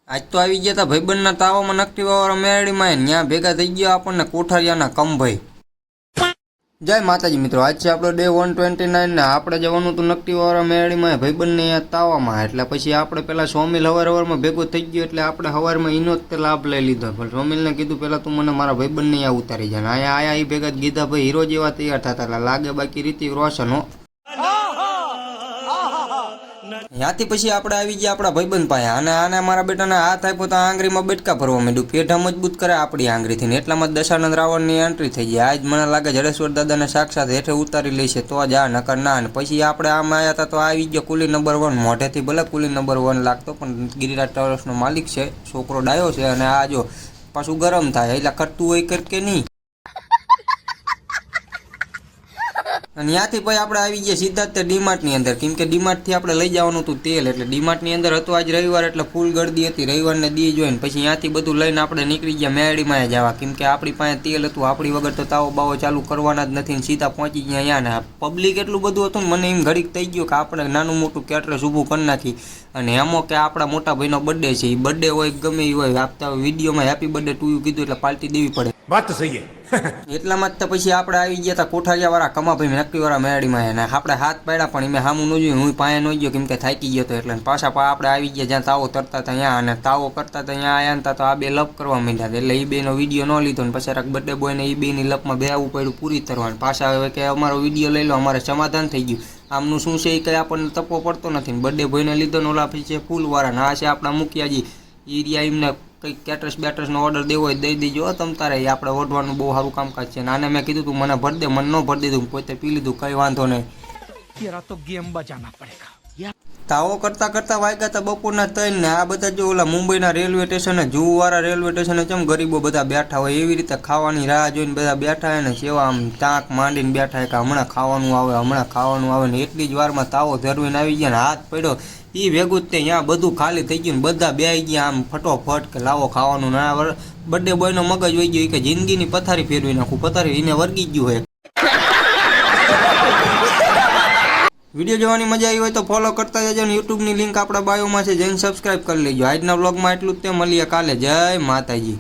આજ તો આવી ગયા હતા ભાઈબંધના તાવામાં નકટી વાળા મેળીમાં ત્યાં ભેગા થઈ ગયા આપણને કોઠારિયાના કંભાઈ. જય માતાજી મિત્રો, આજ છે આપણો ડે 129 ને આપણે જવાનું હતું નકટી વાળા મેળીમાં ભાઈબંધને અહીંયા તાવામાં. એટલે પછી આપણે પેલા સોમિલ હવારમાં ભેગો થઈ ગયો એટલે આપણે હવારમાં એનો જ લાભ લઈ લીધો. પણ સોમિલને કીધું પેલા તું મને મારા ભાઈબંધને અહીંયા ઉતારી જાય. અહીંયા આયા એ ભેગા ગીધા ભાઈ હીરો જેવા તૈયાર થતા એટલે લાગે બાકી રિતિક રોશન હો. ત્યાંથી પછી આપણે આવી ગયા આપણા ભાઈબંધ પાસે અને આને મારા બેટાને હાથ આપ્યો તો આંગળીમાં બેટકા ભરવા માંડ્યું. પેઢા મજબૂત કરે આપણી આંગળીથી ને એટલામાં દશાનંદ રાવણની એન્ટ્રી થઈ ગઈ. આજ મને લાગે જડેશ્વર દાદાને સાક્ષાત હેઠે ઉતારી લેશે તો જ આ નકર ના. અને પછી આપણે આમ આવ્યા હતા તો આવી ગયો કુલી નંબર 1. મોઢેથી ભલે કુલી નંબર 1 લાગતો પણ ગિરિરાજ ટ્રાવેલ્સનો માલિક છે, છોકરો ડાયો છે. અને આ જો પાછું ગરમ થાય એટલે કરતું હોય કે નહીં. અને ત્યાંથી પછી આપણે આવી ગયા સીધા જ ડીમાર્ટની અંદર, કેમ કે ડીમાર્ટથી આપણે લઈ જવાનું હતું તેલ. એટલે ડીમાર્ટની અંદર હતું આજ રવિવાર એટલે ફૂલ ગળદી હતી. રવિવારને દી જોઈને પછી ત્યાંથી બધું લઈને આપણે નીકળી ગયા મેળીમાં જવા, કેમ કે આપણી પાસે તેલ હતું. આપણી વગર તો તાવો બાવો ચાલુ કરવાના જ નથી. સીધા પહોંચી ગયા અહીંયા ને પબ્લિક એટલું બધું હતું ને મને એમ ઘડીક થઈ ગયું કે આપણે નાનું મોટું કેટરેસ ઊભું કરી નાખી. અને એમો કે આપણા મોટા ભાઈનો બર્થડે છે, એ બર્થડે હોય ગમે એ હોય, આપતા વિડીયોમાં હેપી બર્થડે ટુ યુ કીધું એટલે પાર્ટી દેવી પડે. વાત તો સહી એટલામાં જ પછી આપણે આવી ગયા હતા કોઠારિયા વાળા કમાભાઈ નક્કી વાળા મેળીમાં. એને આપણે હાથ પાડ્યા પણ એમાં સામું ન જોયું, હું પાસે ન ગયો કેમ કે થાકી ગયો હતો. એટલે પાછા આપણે આવી ગયા જ્યાં તાવો તરતા હતા ત્યાં, અને તાવો કરતા હતા ત્યાં આવ્યા હતા તો આ બે લપ કરવા માંડ્યા હતા. એટલે એ બેનો વિડીયો ન લીધો ને પછી બર્થડે બોયને એ બેની લપમાં બેહવું પડ્યું પૂરી કરવાનું. પાછા હવે કે અમારો વિડીયો લઈ લો, અમારે સમાધાન થઈ ગયું. આમનું શું છે એ કંઈ આપણને તપવો પડતો નથી ને બર્થડે બોયને લીધો ને ઓલા છે ફૂલવાળા ને આ છે આપણા મુખિયાજી એરિયા. એમને કંઈક કેટરસ બેટરસનો ઓર્ડર દેવો હોય દઈ દેજો તમે તારે, એ આપણે ઓઢવાનું બહુ સારું કામકાજ છે. અને આને મેં કીધું તું મને ભર દે, મને ન ભર દીધું, પોતે પી લીધું, કંઈ વાંધો નહીં. તાવો કરતા કરતા વાગ્યા હતા બપોરના 3 ને આ બધા જો ઓલા મુંબઈના રેલવે સ્ટેશને જુવાળા રેલવે સ્ટેશને જેમ ગરીબો બધા બેઠા હોય એવી રીતે ખાવાની રાહ જોઈને બધા બેઠા હોય ને સેવા આમ તાંક માંડીને બેઠા કે હમણાં ખાવાનું આવે હમણાં ખાવાનું આવે ને એટલી જ વારમાં તાવો ધરવીને આવી ગયા ને હાથ પડ્યો એ ભેગું જ તે ત્યાં બધું ખાલી થઈ ગયું ને બધા બેસી ગયા આમ ફટોફટ કે લાવો ખાવાનું. ના બર્થડે બોયનો મગજ વહી ગયો કે જિંદગીની પથારી ફેરવી નાખું, પથારી એને વર્ગી ગયું હોય. વિડીયો જોવાની મજા આવી હોય તો ફોલો કરતા જજો ને યુટ્યુબની લિંક આપણા બાયોમાં છે, જઈને સબસ્ક્રાઈબ કરી લેજો. આજના વ્લોગમાં એટલું જ તે, મળીએ કાલે. જય માતાજી.